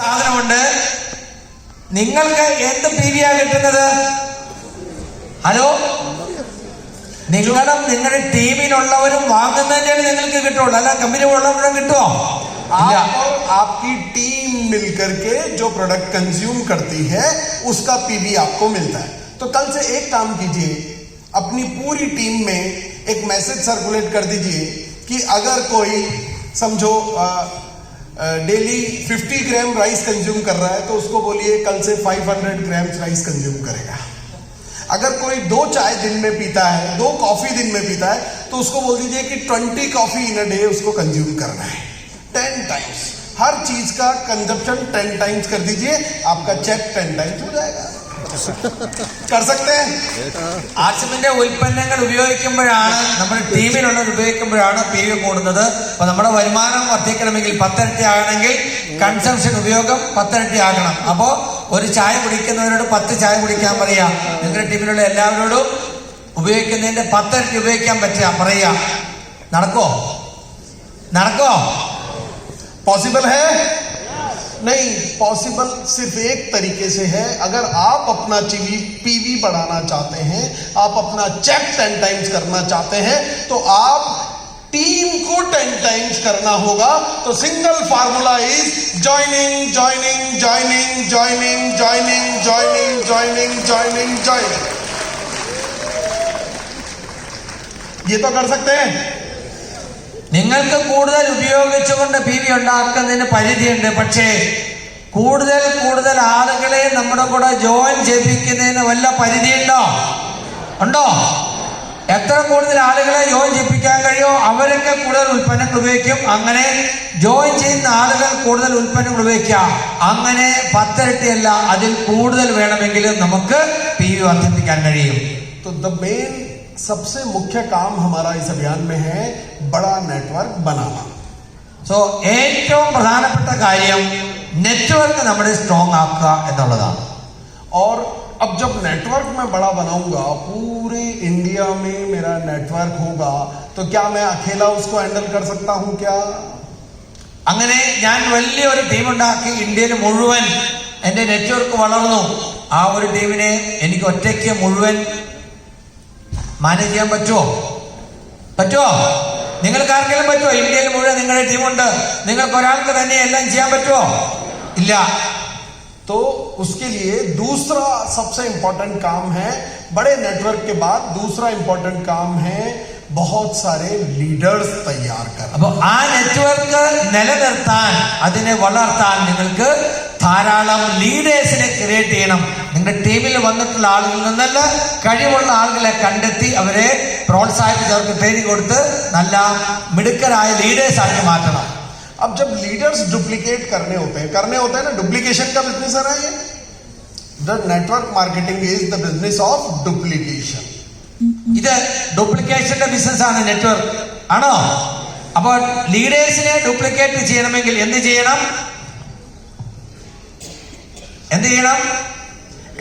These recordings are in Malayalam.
സാധനമുണ്ട്. നിങ്ങൾക്ക് എന്ത് PVയാ കിട്ടുന്നത്? ഹലോ, നിങ്ങളുടെ ടീമിലുള്ളവരും വാങ്ങുന്നതിന്റെ നിങ്ങൾക്ക് കിട്ടുള്ളൂ, അല്ല കമ്പനി ഉള്ളവരും കിട്ടുമോ? आपकी टीम मिलकर के जो प्रोडक्ट कंज्यूम करती है उसका PV आपको मिलता है. तो कल से एक काम कीजिए, अपनी पूरी टीम में एक मैसेज सर्कुलेट कर दीजिए कि अगर कोई समझो डेली 50 ग्राम राइस कंज्यूम कर रहा है तो उसको बोलिए कल से 500 ग्राम राइस कंज्यूम करेगा. अगर कोई 2 चाय दिन में पीता है, 2 कॉफी दिन में पीता है, तो उसको बोल दीजिए कि 20 कॉफी इन अ डे उसको कंज्यूम करना है. 10 टाइम्स हर चीज का कंजप्शन 10 टाइम्स कर दीजिए, आपका चेक 10 टाइम्स हो जाएगा. कर सकते हैं. ആർസിമിന്റെ ഉൽപ്പന്നങ്ങൾ ഉപയോഗിക്കുമ്പോഴാണ്, നമ്മുടെ ടീമിലുള്ളത് ഉപയോഗിക്കുമ്പോഴാണ് PV കൂടുന്നത്. അപ്പൊ നമ്മുടെ വരുമാനം വർദ്ധിക്കണമെങ്കിൽ 10 ഇരട്ടി ആകണമെങ്കിൽ കൺസംഷൻ ഉപയോഗം 10 ഇരട്ടി ആകണം. അപ്പോ ഒരു ചായ കുടിക്കുന്നവരോട് 10 ചായ കുടിക്കാൻ പറയാ. നിങ്ങളുടെ ടീമിലുള്ള എല്ലാവരോടും ഉപയോഗിക്കുന്നതിന്റെ 10 ഇരട്ടി ഉപയോഗിക്കാൻ പറയാ. നടക്കോ? पॉसिबल है? नहीं, पॉसिबल सिर्फ एक तरीके से है. अगर आप अपना PV बढ़ाना चाहते हैं, आप अपना चेक 10 टाइम्स करना चाहते हैं, तो आप टीम को 10 टाइम्स करना होगा. तो single formula is joining joining joining joining joining joining joining joining joining. ये तो कर सकते हैं. നിങ്ങൾക്ക് കൂടുതൽ ഉപയോഗിച്ചുകൊണ്ട് PV ഉണ്ടാക്കുന്നതിന് പരിധിയുണ്ട്. പക്ഷേ കൂടുതൽ ആളുകളെ നമ്മുടെ കൂടെ ജോയിൻ ചെയ്യിപ്പിക്കുന്നതിന് വല്ല പരിധിയുണ്ടോ? ഉണ്ടോ? എത്ര കൂടുതൽ ആളുകളെ ജോയിൻ ചെയ്യിപ്പിക്കാൻ കഴിയോ അവരൊക്കെ കൂടുതൽ ഉൽപ്പന്നങ്ങൾ ഉപയോഗിക്കും. അങ്ങനെ ജോയിൻ ചെയ്യുന്ന ആളുകൾ കൂടുതൽ ഉൽപ്പന്നങ്ങൾ ഉപയോഗിക്കാം. അങ്ങനെ 10 ഇരട്ടിയല്ല, അതിൽ കൂടുതൽ വേണമെങ്കിലും നമുക്ക് PV വർദ്ധിപ്പിക്കാൻ കഴിയും. तो द मेन सबसे मुख्य काम हमारा इस अभियान में है बड़ा नेटवर्क बनाना. സോ ഏറ്റവും പ്രധാനപ്പെട്ട കാര്യം നെറ്റ്വർക്ക് നമ്മുടെ സ്ട്രോങ് ആക്കുക എന്നുള്ളതാണ്. और अब जब नेटवर्क मैं बड़ा बनाऊंगा, पूरे इंडिया में मेरा नेटवर्क होगा, तो क्या मैं अकेला उसको हैंडल कर सकता हूं क्या? അങ്ങനെ ഞാൻ വലിയൊരു ടീം ഉണ്ടാക്കി ഇന്ത്യയിൽ മുഴുവൻ എന്റെ നെറ്റ്വർക്ക് വളർന്നു. ആ ഒരു ടീമിനെ എനിക്ക് ഒറ്റയ്ക്ക് മുഴുവൻ മാനേജ് ചെയ്യാൻ പറ്റുമോ? നിങ്ങൾക്ക് ആർക്കെങ്കിലും പറ്റുമോ? ഇന്ത്യയിൽ മുഴുവൻ നിങ്ങളുടെ ടീമുണ്ട്, നിങ്ങൾക്ക് ഒരാൾക്ക് തന്നെ എല്ലാം ചെയ്യാൻ പറ്റുമോ? ഇല്ല. तो उसके लिए दूसरा सबसे इंपॉर्टेंट काम है, बड़े नेटवर्क के बाद दूसरा इंपॉर्टेंट काम है बहुत सारे लीडर्स तैयार करना. അപ്പൊ ആ നെറ്റ്വർക്ക് നിലനിർത്താൻ, അതിനെ വളർത്താൻ നിങ്ങൾക്ക് ധാരാളം ലീഡേഴ്സിനെ ക്രിയേറ്റ് ചെയ്യണം. നിങ്ങളുടെ ടീമിൽ വന്നിട്ടുള്ള ആളുകളിൽ നിന്നല്ല, കഴിവുള്ള ആളുകളെ കണ്ടെത്തി അവരെ പ്രോത്സാഹിപ്പിച്ച് അവർക്ക് ട്രെയിനിങ് കൊടുത്ത് നല്ല മിടുക്കരായ ലീഡേഴ്സ് ആക്കി മാറ്റണം. अब जब लीडर्स डुप्लीकेट करने होते हैं ना, डुप्लीकेशन का बिजनेस है ना ये. The network marketing is the business of duplication. ഇത് ഡ്യൂപ്ലിക്കേഷന്റെ ബിസിനസ് ആണ് നെറ്റ്വർക്ക്, ആണോ? അപ്പോൾ ലീഡേഴ്സിനെ ഡ്യൂപ്ലിക്കേറ്റ് ചെയ്യണമെങ്കിൽ എന്ത് ചെയ്യണം?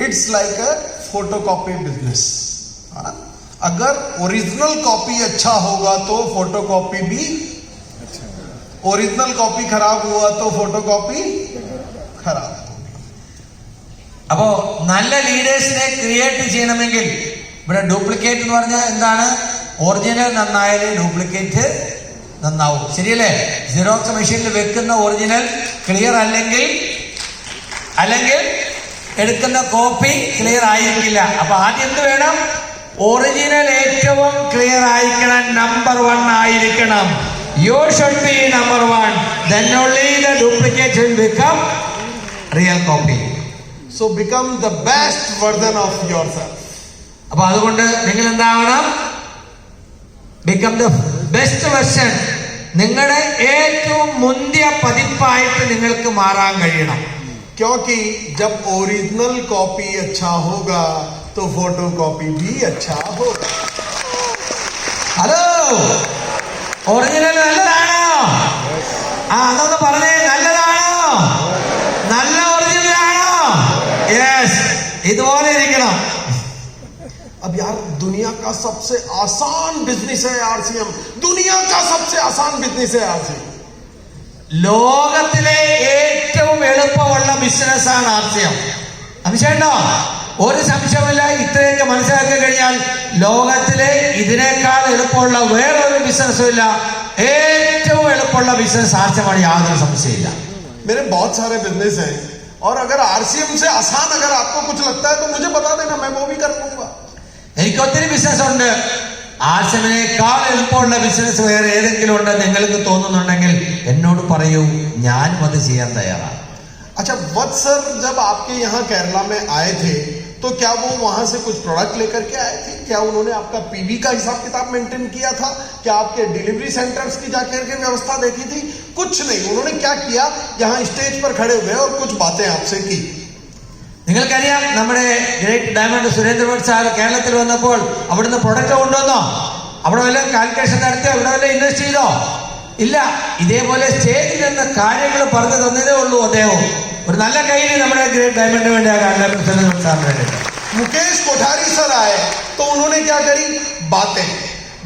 It's like a photocopy business. अगर ओरिजिनल कॉपी अच्छा होगा तो फोटोकॉपी भी, ओरिजिनल कॉपी खराब हुआ तो फोटोकॉपी खराब. അപ്പോ നല്ല ലീഡേഴ്സിനെ ക്രിയേറ്റ് ചെയ്യണമെങ്കിൽ ഇവിടെ ഡ്യൂപ്ലിക്കേറ്റ് എന്ന് പറഞ്ഞാൽ എന്താണ്? ഒറിജിനൽ നന്നായാലേ ഡ്യൂപ്ലിക്കേറ്റ് നന്നാവും. ശരിയല്ലേ? സിറോക്സ് മെഷീനിൽ വെക്കുന്ന ഒറിജിനൽ ക്ലിയർ അല്ലെങ്കിൽ എടുക്കുന്ന കോപ്പി ക്ലിയർ ആയിരിക്കില്ല. അപ്പൊ ആദ്യം എന്ത് വേണം? ഒറിജിനൽ ഏറ്റവും ക്ലിയർ ആയിരിക്കണം, നമ്പർ 1 ആയിരിക്കണം. You should be number 1. Then only the duplicate will become real copy. So become the best version of yourself. അപ്പൊ അതുകൊണ്ട് നിങ്ങൾ എന്താവണം? Become the best version. നിങ്ങളുടെ ഏറ്റവും മുന്തിയ പതിപ്പായിട്ട് നിങ്ങൾക്ക് മാറാൻ കഴിയണം. क्योंकि जब ओरिजिनल कॉपी अच्छा होगा तो फोटो कॉपी भी अच्छा होगा. ഹലോ, ഒറിജിനൽ നല്ലതാണോ? അതൊന്ന് പറഞ്ഞേ, നല്ലതാണോ? നല്ല ഒറിജിനൽ ആണോ? യെസ്, ഇതുപോലെ ഇരിക്കണം. अब यार दुनिया का सबसे आसान बिजनेस है RCM. दुनिया का सबसे आसान बिजनेस है RCM. ലോകത്തിലെ ഏറ്റവും എളുപ്പമുള്ള ബിസിനസ്സാണ് RCM. സംശയമുണ്ടോ? ഒരു സംശയമില്ല. ഇത്രയൊക്കെ മനസ്സിലാക്കി കഴിഞ്ഞാൽ ലോകത്തിലെ ഇതിനേക്കാൾ എളുപ്പമുള്ള വേറൊരു ബിസിനസ്സും ഇല്ല. ഏറ്റവും എളുപ്പമുള്ള ബിസിനസ് RCM ആണ്, യാതൊരു സംശയമില്ല. मेरे बहुत सारे बिजनेस हैं और अगर RCM से आसान अगर आपको कुछ लगता है तो मुझे बता देना, मैं वो भी कर लूंगा. എനിക്ക് ഒത്തിരി ബിസിനസ് ഉണ്ട്. RCMനേക്കാൾ എളുപ്പമുള്ള ബിസിനസ് വേറെ ഏതെങ്കിലും ഉണ്ട് നിങ്ങൾക്ക് തോന്നുന്നുണ്ടെങ്കിൽ എന്നോട് പറയൂ, ഞാനും അത് ചെയ്യാൻ തയ്യാറാണ്. अच्छा वत्स सर जब आपके यहाँ केरला में आए थे तो क्या वो वहां से कुछ प्रोडक्ट लेकर के आए थे? क्या उन्होंने आपका पीवी का हिसाब किताब मेंटेन किया था? क्या आपके डिलीवरी सेंटर्स की जाकर के व्यवस्था देखी थी? कुछ नहीं. उन्होंने क्या किया, यहाँ स्टेज पर खड़े हुए और कुछ बातें आपसे की. നിങ്ങൾക്കറിയാം, നമ്മുടെ ഗ്രേറ്റ് ഡയമണ്ട് സുരേന്ദ്രഭട്ട് സാർ കേരളത്തിൽ വന്നപ്പോൾ അവിടുന്ന് പ്രൊഡക്റ്റ് കൊണ്ടുവന്നോ? അവിടെ വല്ല കാൽക്കുലേഷൻ നടത്തിയോ? അവിടെ വല്ല ഇൻവെസ്റ്റ് ചെയ്തോ? ഇല്ല. ഇതേപോലെ സ്റ്റേജിൽ നിന്ന് കാര്യങ്ങൾ പറഞ്ഞു തന്നതേ ഉള്ളൂ അദ്ദേഹം. ഒരു നല്ല കയ്യിൽ നമ്മുടെ ഗ്രേറ്റ് ഡയമണ്ടിന് വേണ്ടി സുരേന്ദ്രഭട്ട് സാറിന് വേണ്ടി. मुकेश कोठारी सर आए तो उन्होंने क्या करी, बातें.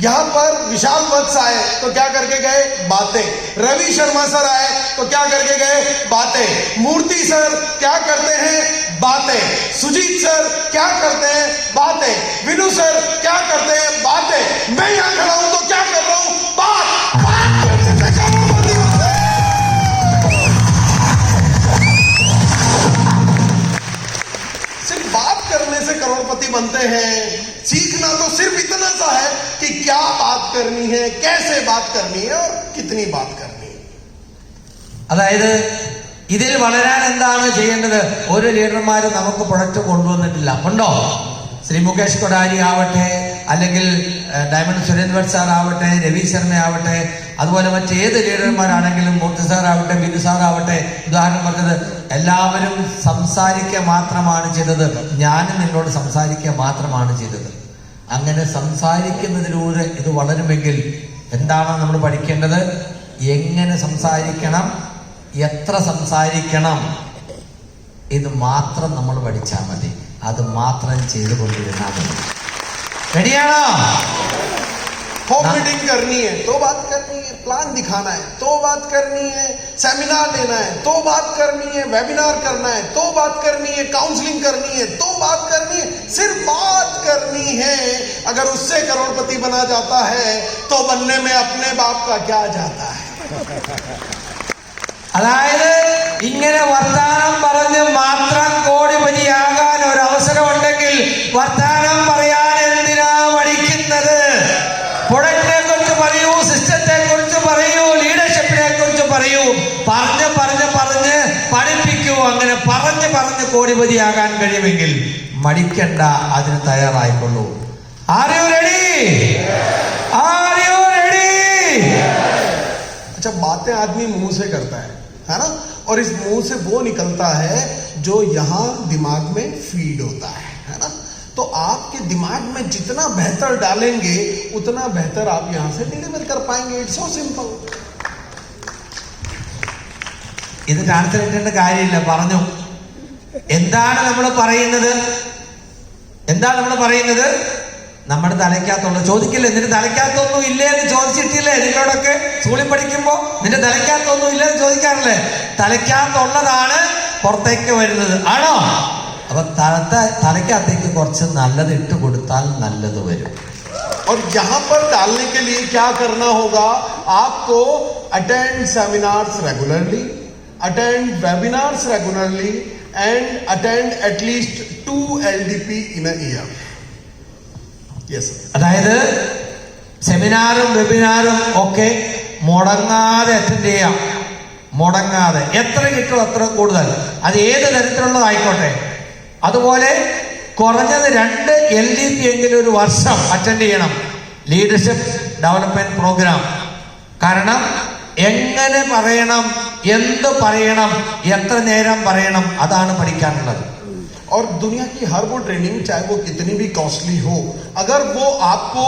यहाँ पर विशाल वत्स आए तो क्या करके गए, बातें. रवि शर्मा सर आए तो क्या करके गए, बातें. मूर्ति सर क्या करते हैं, बातें. सुजीत सर क्या करते हैं, बातें. विनु सर क्या करते हैं, बातें. मैं यहाँ खड़ा हूं तो क्या कर रहा हूं, बात. सिर्फ बात करने से करोड़पति बनते हैं. सीखना तो सिर्फ इतना सा है कि क्या बात करनी है, कैसे बात करनी है और कितनी बात करनी है. അതായത് ഇതിൽ വളരാൻ എന്താണ് ചെയ്യേണ്ടത്? ഒരു ലീഡർമാരും നമുക്ക് പ്രൊഡക്റ്റ് കൊണ്ടുവന്നിട്ടില്ല. ഉണ്ടോ? ശ്രീ മുകേഷ് കൊടാരി ആവട്ടെ, അല്ലെങ്കിൽ ഡയമണ്ട് സുരേന്ദ്രഭട്ട് സാർ ആവട്ടെ, രവി ശർമ്മ ആവട്ടെ, അതുപോലെ മറ്റേത് ലീഡർമാരാണെങ്കിലും, മൂർത്തി സാർ ആവട്ടെ, ബിനു സാർ ആവട്ടെ, ഉദാഹരണം പറഞ്ഞത്, എല്ലാവരും സംസാരിക്കുക മാത്രമാണ് ചെയ്തത്. ഞാനും നിന്നോട് സംസാരിക്കുക മാത്രമാണ് ചെയ്തത്. അങ്ങനെ സംസാരിക്കുന്നതിലൂടെ ഇത് വളരുമെങ്കിൽ എന്താണ് നമ്മൾ പഠിക്കേണ്ടത്? എങ്ങനെ സംസാരിക്കണം, എത്ര സംസാരിക്കണം, ഇത് മാത്രം നമ്മൾ പഠിച്ചാൽ മതി. അത് മാത്രം ചെയ്തുകൊണ്ടിരുന്നാൽ മതി. റെഡിയാണോ? होम मीटिंग करनी है तो बात करनी है, प्लान दिखाना है तो बात करनी है, सेमिनार लेना है तो बात करनी है, वेबिनार करना है तो बात करनी है, काउंसलिंग करनी है तो बात करनी है. सिर्फ बात करनी है. अगर उससे करोड़पति बना जाता है तो बनने में अपने बाप का क्या जाता है. അതായത് ഇങ്ങനെ വർത്താനം പറഞ്ഞ് മാത്രം കോടിപതിയാകാൻ ഒരു അവസരം ഉണ്ടെങ്കിൽ വർത്താനം പറയാൻ എന്തിനാ പഠിക്കുന്നത്? പ്രൊഡക്റ്റിനെ കുറിച്ച് പറയൂ, സിസ്റ്റത്തെ കുറിച്ച് പറയൂ, ലീഡർഷിപ്പിനെ കുറിച്ച് പറയൂ. പറഞ്ഞ് പറഞ്ഞ് പറഞ്ഞ് പഠിപ്പിക്കൂ. അങ്ങനെ പറഞ്ഞ് പറഞ്ഞ് കോടിപതിയാകാൻ കഴിയുമെങ്കിൽ മടിക്കണ്ട, അതിന് തയ്യാറായിക്കൊള്ളൂ. Are you ready? Are you ready? अच्छा बातें आदमी मुंह से करता है ना, और इस मुंह से वो निकलता है जो यहाँ दिमाग में फीड होता है ना. तो आपके दिमाग में जितना बेहतर डालेंगे उतना बेहतर आप यहां से डिलीवर कर पाएंगे. It's so simple. ഇത് ട്രാൻസ്ലേറ്റ് ചെയ്യേണ്ട കാര്യമില്ല, പറഞ്ഞു. എന്താണ് നമ്മൾ പറയുന്നത്? എന്താണ് നമ്മൾ പറയുന്നത്? നമ്മുടെ തലയ്ക്കകത്തുള്ള ചോദിക്കില്ലേ, നിന്റെ തലയ്ക്കകത്തൊന്നും ഇല്ലേ എന്ന് ചോദിച്ചിട്ടില്ലേ നിങ്ങളോടൊക്കെ സ്കൂളിൽ പഠിക്കുമ്പോ? നിന്റെ തലയ്ക്കകത്തൊന്നും ഇല്ലെന്ന് ചോദിക്കാറില്ലേ? തലയ്ക്കകത്തുള്ളതാണ് പുറത്തേക്ക് വരുന്നത്, ആണോ? അപ്പൊ തലയ്ക്കകത്തേക്ക് കുറച്ച് നല്ലത് ഇട്ട് കൊടുത്താൽ നല്ലത് വരും. और यहाँ पर डालने के लिए क्या करना होगा, आपको attend seminars regularly, attend webinars regularly and attend at least 2 LDP in a year. Yes sir. അതായത് സെമിനാറും വെബിനാറും ഒക്കെ മുടങ്ങാതെ അറ്റൻഡ് ചെയ്യാം. മുടങ്ങാതെ എത്ര കിട്ടും അത്ര കൂടുതൽ, അത് ഏത് തരത്തിലുള്ളതായിക്കോട്ടെ. അതുപോലെ കുറഞ്ഞത് 2 LDP എങ്കിലും ഒരു വർഷം അറ്റൻഡ് ചെയ്യണം, ലീഡർഷിപ്പ് ഡെവലപ്മെന്റ് പ്രോഗ്രാം. കാരണം എങ്ങനെ പറയണം, എന്ത് പറയണം, എത്ര നേരം പറയണം, അതാണ് പഠിക്കാനുള്ളത്. और दुनिया की हर वो ट्रेनिंग, चाहे वो कितनी भी कॉस्टली हो, अगर वो आपको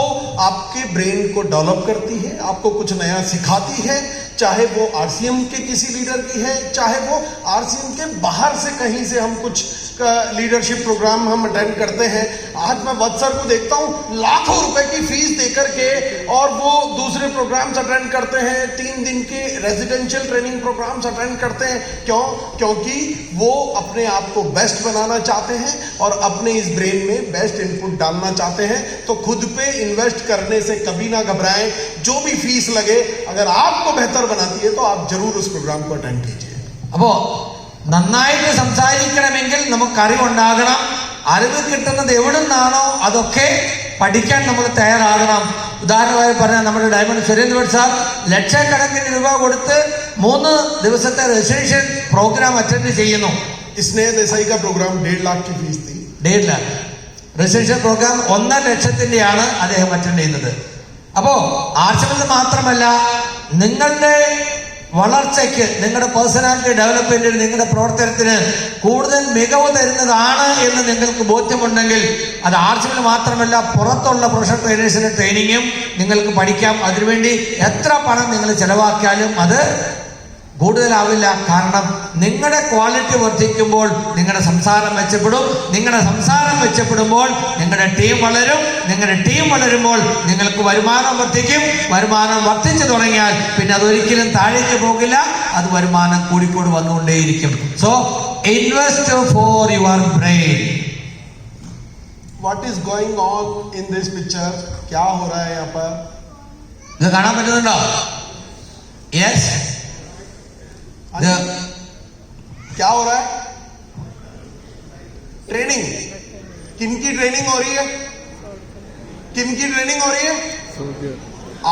आपके ब्रेन को डेवलप करती है, आपको कुछ नया सिखाती है, चाहे वो RCM के किसी लीडर की है, चाहे वो RCM के बाहर से कहीं से हम कुछ का लीडरशिप प्रोग्राम हम अटेंड करते हैं। आज मैं वत्स सर को देखता हूँ लाखों रुपए की फीस देकर के, और वो दूसरे प्रोग्राम्स अटेंड करते हैं, 3 दिन के रेजिडेंशियल ट्रेनिंग प्रोग्राम्स अटेंड करते हैं। क्यों? क्योंकि वो अपने आप को बेस्ट बनाना चाहते हैं और अपने इस ब्रेन में बेस्ट इनपुट डालना चाहते हैं। तो खुद पे इन्वेस्ट करने से कभी ना घबराएं। जो भी फीस लगे, अगर आपको बेहतर बनाती है तो आप जरूर उस प्रोग्राम को अटेंड कीजिए। അപ്പോ നന്നായിട്ട് സംസാരിക്കണമെങ്കിൽ നമുക്ക് അറിവുണ്ടാകണം. അറിവ് കിട്ടുന്നത് എവിടെ നിന്നാണോ അതൊക്കെ പഠിക്കാൻ നമ്മൾ തയ്യാറാകണം. ഉദാഹരണമായി പറഞ്ഞാൽ നമ്മുടെ ഡയമണ്ട് സുരേന്ദ്രൻ സാർ ലക്ഷക്കണക്കിന് രൂപ കൊടുത്ത് 3 ദിവസത്തെ റെസിഡൻഷ്യൽ പ്രോഗ്രാം അറ്റൻഡ് ചെയ്യുന്നു. स्नेह देसाई का प्रोग्राम 1.5 लाख की फीस थी। 1.5 लाख റെസിഡൻഷ്യൽ പ്രോഗ്രാം 1.5 ലക്ഷത്തിന്റെയാണ് അദ്ദേഹം അറ്റൻഡ് ചെയ്യുന്നത്. അപ്പോ ആർച്ചവൽ മാത്രമല്ല, നിങ്ങളുടെ വളർച്ചയ്ക്ക്, നിങ്ങളുടെ പേഴ്സണാലിറ്റി ഡെവലപ്മെന്റിന്, നിങ്ങളുടെ പ്രവർത്തനത്തിന് കൂടുതൽ മികവ് തരുന്നതാണ് എന്ന് നിങ്ങൾക്ക് ബോധ്യമുണ്ടെങ്കിൽ അത് ആർട്സിൽ മാത്രമല്ല, പുറത്തുള്ള പ്രൊഫഷണൽ ട്രെയിനേഴ്സിന്റെ ട്രെയിനിങ്ങും നിങ്ങൾക്ക് പഠിക്കാം. അതിനുവേണ്ടി എത്ര പണം നിങ്ങൾ ചെലവാക്കിയാലും അത് കൂടുതലാവില്ല. കാരണം നിങ്ങളുടെ ക്വാളിറ്റി വർദ്ധിക്കുമ്പോൾ നിങ്ങളുടെ സംസാരം മെച്ചപ്പെടും. നിങ്ങളുടെ സംസാരം മെച്ചപ്പെടുമ്പോൾ നിങ്ങളുടെ ടീം വളരും. നിങ്ങളുടെ ടീം വളരുമ്പോൾ നിങ്ങൾക്ക് വരുമാനം വർദ്ധിക്കും. വരുമാനം വർദ്ധിച്ചു തുടങ്ങിയാൽ പിന്നെ അതൊരിക്കലും താഴേക്ക് പോകില്ല. അത് വരുമാനം കൂടിക്കൂടി വന്നുകൊണ്ടേയിരിക്കും. So invest for your brain. What is going on in this picture? क्या हो रहा है यहाँ पर? ഇത് കാണാൻ പറ്റുന്നുണ്ടോ? യെസ്. क्या हो रहा है? ट्रेनिंग. किनकी ट्रेनिंग हो रही है? किनकी ट्रेनिंग हो रही है?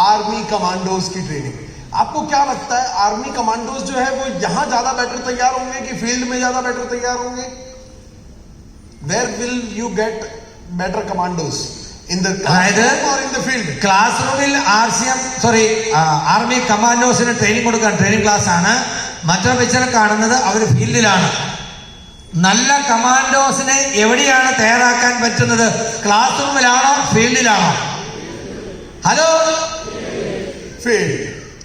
आर्मी कमांडोज की ट्रेनिंग. आपको क्या लगता है, आर्मी कमांडोज जो है वो यहां ज्यादा बेटर तैयार होंगे कि फील्ड में ज्यादा बेटर तैयार होंगे? Where will you get better commandos? In the classroom or in the field? Class റൂമിൽ ആർമി കമാൻഡോസിന് ട്രെയിനിങ് കൊടുക്കാൻ ട്രെയിനിങ് ക്ലാസ് ആണ്. മറ്റൊരു പിക്ചർ കാണുന്നത് അവർ ഫീൽഡിലാണ്. നല്ല കമാൻഡോസിനെ എവിടെയാണ് തയ്യാറാക്കാൻ പറ്റുന്നത്? ക്ലാസ് റൂമിലാണോ ഫീൽഡിലാണോ? Hello, field.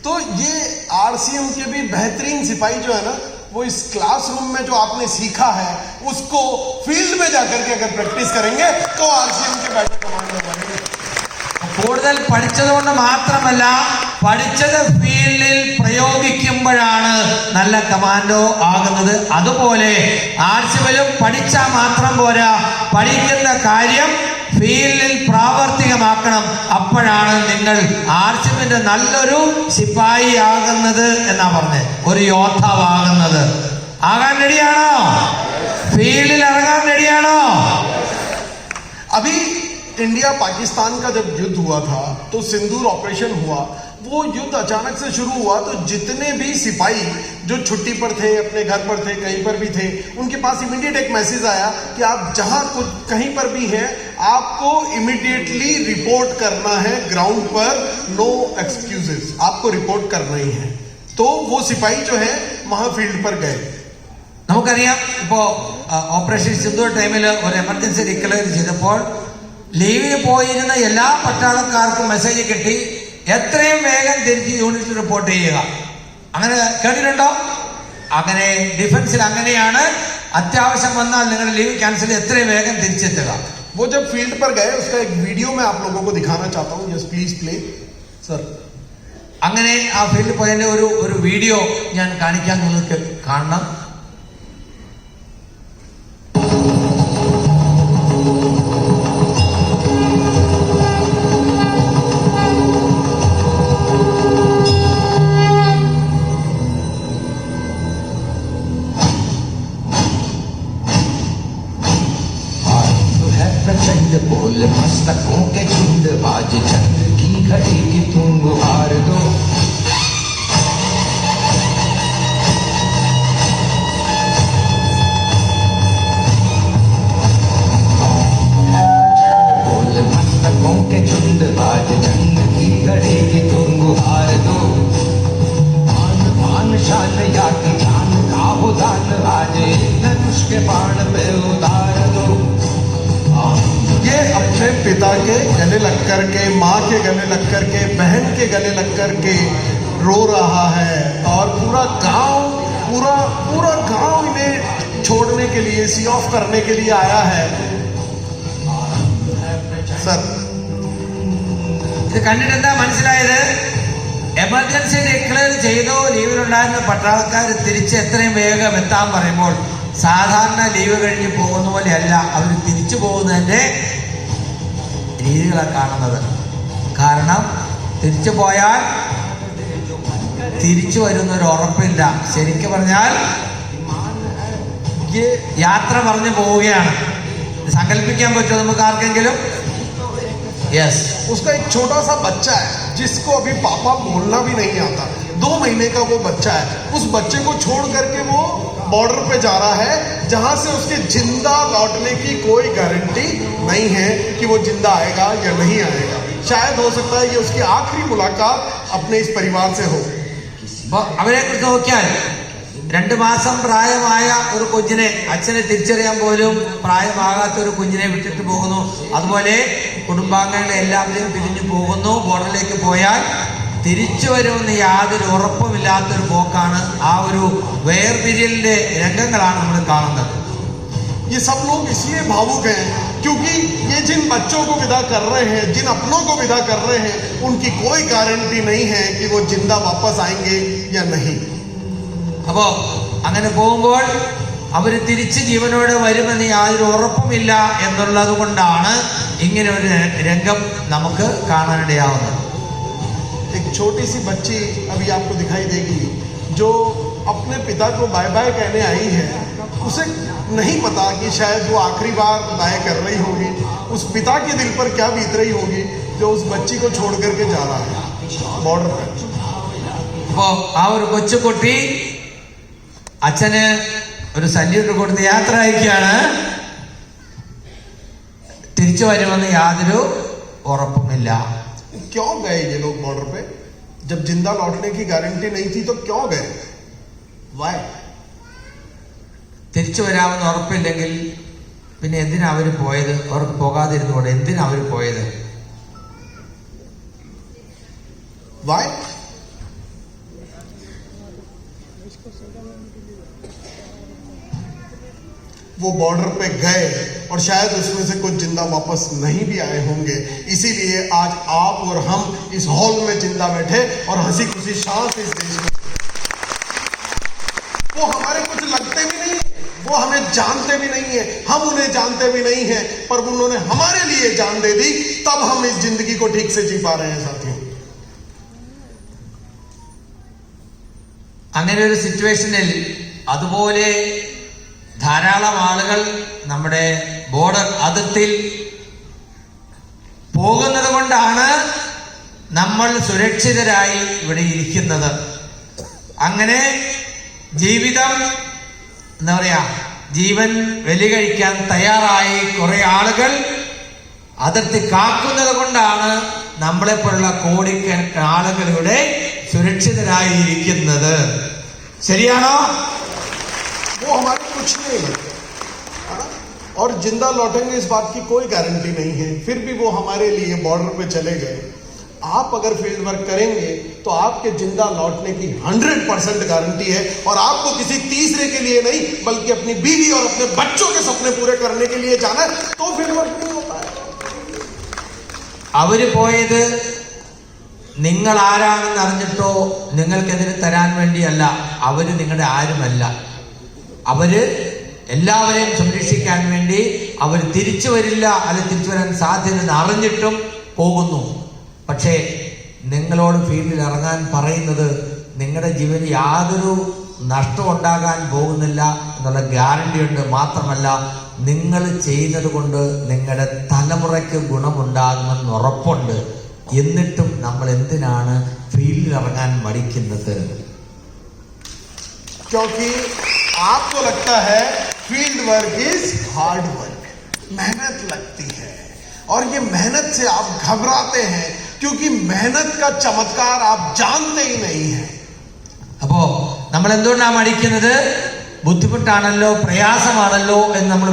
तो ये आरसीएम के भी बेहतरीन सिपाही जो है ना, वो इस क्लासरूम में जो आपने सीखा है उसको फील्ड में जाकर के अगर प्रैक्टिस करेंगे तो आरसीएम के बेटर कमांडर बनेंगे. കൂടുതൽ പഠിച്ചതുകൊണ്ട് മാത്രമല്ല, പഠിച്ചത് ഫീൽഡിൽ പ്രയോഗിക്കുമ്പോഴാണ് നല്ല കമാൻഡോ ആകുന്നത്. അതുപോലെ ആർസിവിലും പഠിച്ചാൽ മാത്രം പോരാ, പഠിക്കുന്ന കാര്യം ഫീൽഡിൽ പ്രാവർത്തികമാക്കണം. അപ്പോഴാണ് നിങ്ങൾ ആർസിവിന്റെ നല്ലൊരു സിപ്പായി ആകുന്നത് എന്നാ പറഞ്ഞത്, ഒരു യോദ്ധാവാകുന്നത്. ആകാൻ റെഡിയാണോ? ഫീൽഡിൽ ഇറങ്ങാൻ റെഡിയാണോ? अभी इंडिया पाकिस्तान का जब युद्ध हुआ था तो सिंदूर ऑपरेशन हुआ. वो युद्ध अचानक से शुरू हुआ तो जितने भी सिपाही जो छुट्टी पर थे, अपने घर पर थे, कहीं पर भी थे, उनके पास इमीडिएट एक मैसेज आया कि आप जहां कुछ कहीं पर भी हैं, आपको इमीडिएटली रिपोर्ट करना है ग्राउंड पर. नो एक्सक्यूजेस, आपको रिपोर्ट करना ही है. तो वो सिपाही जो है वहां फील्ड पर गए. നമുക്കറിയാം, ഇപ്പോ ഓപ്പറേഷൻ സിന്ദൂർ ടൈമിൽ ഒരു എമർജൻസി ഡിക്ലെയർ ചെയ്തപ്പോൾ ലീവിന് പോയിരുന്ന എല്ലാ പട്ടാളക്കാർക്കും മെസ്സേജ് കിട്ടി, എത്രയും വേഗം തിരിച്ച് യൂണിറ്റിൽ റിപ്പോർട്ട് ചെയ്യുക. അങ്ങനെ കേട്ടിട്ടുണ്ടോ? അങ്ങനെ ഡിഫൻസിൽ അങ്ങനെയാണ്. അത്യാവശ്യം വന്നാൽ നിങ്ങളുടെ ലീവ് ക്യാൻസൽ, എത്രയും വേഗം തിരിച്ചെത്തുക. वो जब फील्ड पर गए उसका एक वीडियो मैं आप लोगों को दिखाना चाहता हूं. Yes please play sir. അങ്ങനെ ആ ഫീൽഡിൽ പോയതിന്റെ ഒരു വീഡിയോ ഞാൻ കാണിക്കാൻ നിങ്ങൾക്ക് കാണണം. बोल मस्तकों के झुंड, बाज चंद्र की घड़ी की तुम गुहार दो. बोल मस्तकों के झुंड, बाज चंद्र की घड़ी की तुम गुहार दो. मान मान शान या की जान का हो दान, आज धनुष के बाण पे उतार दो. ये अपने पिता के गले लग कर के, माँ के गले लग कर के, बहन के गले लग कर के रो रहा है और पूरा गांव इन्हें छोड़ने के लिए एसी ऑफ करने के लिए आया है सर। ഇത് കണ്ടിട്ട് എന്താ മനസ്സിലായത്? എമർജൻസി ഡിക്ലെയർ ചെയ്തോ, ലീവിലുണ്ടായിരുന്ന പട്ടാളക്കാർ തിരിച്ച് എത്രയും വേഗം എത്താൻ പറയുമ്പോൾ സാധാരണ ലീവ് കഴിഞ്ഞ് പോകുന്ന പോലെയല്ല അവർ തിരിച്ചു പോകുന്നതിന്റെ രീതികളാണ് കാണുന്നത്. കാരണം തിരിച്ചു പോയാൽ തിരിച്ചു വരുന്നൊരു ഉറപ്പില്ല. ശരിക്കും പറഞ്ഞാൽ യാത്ര പറഞ്ഞു പോവുകയാണ്. സങ്കല്പിക്കാൻ പറ്റുമോ നമുക്ക് ആർക്കെങ്കിലും? यस। उसका एक छोटा सा बच्चा है जिसको अभी पापा बोलना भी नहीं आता, 2 महीने का वो बच्चा है। उस बच्चे को छोड़ करके वो बॉर्डर पे जा रहा है जहां से उसके जिंदा लौटने की कोई गारंटी नहीं है कि वो जिंदा आएगा या नहीं आएगा। शायद हो सकता है ये उसकी आखिरी मुलाकात अपने इस परिवार से हो। അവരെ കുറിച്ച് നോക്കിയാൽ 2 മാസം പ്രായമായ ഒരു കുഞ്ഞിനെ, അച്ഛനെ തിരിച്ചറിയാൻ പോലും പ്രായമാകാത്ത ഒരു കുഞ്ഞിനെ വിട്ടിട്ട് പോകുന്നു. അതുപോലെ കുടുംബാംഗങ്ങളെ എല്ലാവരെയും പിരിഞ്ഞു പോകുന്നു. ബോർഡറിലേക്ക് പോയാൽ തിരിച്ചു വരുമെന്ന് യാതൊരു ഉറപ്പുമില്ലാത്തൊരു പോക്കാണ്. ആ ഒരു വേർപിരിയലിന്റെ രംഗങ്ങളാണ് നമ്മൾ കാണുന്നത്. ये सब लोग इसलिए भावुक हैं क्योंकि ये जिन बच्चों को विदा कर रहे हैं, जिन अपनों को विदा कर रहे हैं, उनकी कोई गारंटी नहीं है कि वो जिंदा वापस आएंगे या नहीं। അപ്പോ അങ്ങനെ പോകുമ്പോൾ അവര് തിരിച്ച് ജീവനോടെ വരുമെന്ന് യാതൊരു ഉറപ്പുമില്ല എന്നുള്ളത് കൊണ്ടാണ് ഇങ്ങനെ ഒരു രംഗം നമുക്ക് കാണാനിടയാവുന്നത്. एक छोटी सी बच्ची अभी आपको दिखाई देगी जो अपने पिता को बाय बाय कहने आई है। उसे नहीं पता कि शायद वो आखिरी बार बाय कर रही होगी। उस पिता के दिल पर क्या बीत रही होगी जो उस बच्ची को छोड़ करके जा रहा है बॉर्डर पर। അപ്പോ ആ ഒരു കൊച്ചുകുട്ടി അച്ഛന് ഒരു സല്യൂട്ട് കൊടുത്ത് യാത്ര അയക്കുകയാണ്. തിരിച്ചു വരുമെന്ന് യാതൊരു ഉറപ്പുമില്ല. क्यों गए ये लोग बॉर्डर पे? जब जिंदा लौटने की गारंटी नहीं थी तो क्यों गए? वाई? തിരിച്ചു വരാമെന്ന് ഉറപ്പില്ലെങ്കിൽ പിന്നെ എന്തിനാ അവര് പോയത്? അവർക്ക് പോകാതിരുന്നോടെ എന്തിനാ അവര് പോയത്? वाई? वो बॉर्डर पे गए और शायद उसमें से कुछ जिंदा वापस नहीं भी आए होंगे। इसीलिए आज आप और हम इस हॉल में जिंदा बैठे और हंसी खुशी सांस इस देश में। वो हमारे कुछ लगते भी नहीं, वो हमें जानते भी नहीं है, हम उन्हें जानते भी नहीं है, पर उन्होंने हमारे लिए जान दे दी, तब हम इस जिंदगी को ठीक से जी पा रहे हैं साथियों। അങ്ങനെ ഒരു സിറ്റുവേഷനിൽ അതുപോലെ ധാരാളം ആളുകൾ നമ്മുടെ ബോർഡർ അതിർത്തിയിൽ പോകുന്നത് കൊണ്ടാണ് നമ്മൾ സുരക്ഷിതരായി ഇവിടെ ഇരിക്കുന്നത്. അങ്ങനെ ജീവിതം എന്താ പറയാ, ജീവൻ ബലി കഴിക്കാൻ തയ്യാറായി കുറെ ആളുകൾ അതിർത്തി കാക്കുന്നത് കൊണ്ടാണ് നമ്മളെപ്പോലുള്ള കോടിക്കണക്കിന് ആളുകൾ ഇവിടെ സുരക്ഷിതരായി ഇരിക്കുന്നത്. ശരിയാണോ? वो हमारे कुछ नहीं है और जिंदा लौटेंगे इस बात की कोई गारंटी नहीं है, फिर भी वो हमारे लिए बॉर्डर पे चले गए। आप अगर फील्ड वर्क करेंगे तो आपके जिंदा लौटने की 100% गारंटी है और आपको किसी तीसरे के लिए नहीं बल्कि अपनी बीवी और अपने बच्चों के सपने पूरे करने के लिए जाना है, तो फील्ड वर्क नहीं होता है। അവര് പോയത് നിങ്ങൾ ആരാണെന്ന് അറിഞ്ഞിട്ടോ നിങ്ങൾക്കെതിരെ തരാൻ വേണ്ടിയല്ല. അവര് നിങ്ങളുടെ ആരുമല്ല. അവര് എല്ലാവരെയും സംരക്ഷിക്കാൻ വേണ്ടി അവർ തിരിച്ചു വരില്ല, അല്ലെങ്കിൽ തിരിച്ചു വരാൻ സാധ്യത അറിഞ്ഞിട്ടും പോകുന്നു. പക്ഷേ നിങ്ങളോട് ഫീൽഡിൽ ഇറങ്ങാൻ പറയുന്നത് നിങ്ങളുടെ ജീവന് യാതൊരു നഷ്ടം ഉണ്ടാകാൻ പോകുന്നില്ല എന്നുള്ള ഗ്യാരണ്ടി ഉണ്ട്. മാത്രമല്ല, നിങ്ങൾ ചെയ്യുന്നത് കൊണ്ട് നിങ്ങളുടെ തലമുറയ്ക്ക് ഗുണമുണ്ടാകുമെന്ന് ഉറപ്പുണ്ട്. എന്നിട്ടും നമ്മൾ എന്തിനാണ് ഫീൽഡിൽ ഇറങ്ങാൻ മടിക്കുന്നത്? क्योंकि आपको लगता है field work is hard work, मेहनत लगती है और ये मेहनत से आप घबराते हैं क्योंकि मेहनत का चमत्कार आप जानते ही नहीं है. അപ്പോ നമ്മൾ എന്തുകൊണ്ടാണ് മടിക്കുന്നത്? ബുദ്ധിമുട്ടാണല്ലോ, പ്രയാസമാണല്ലോ എന്ന് നമ്മൾ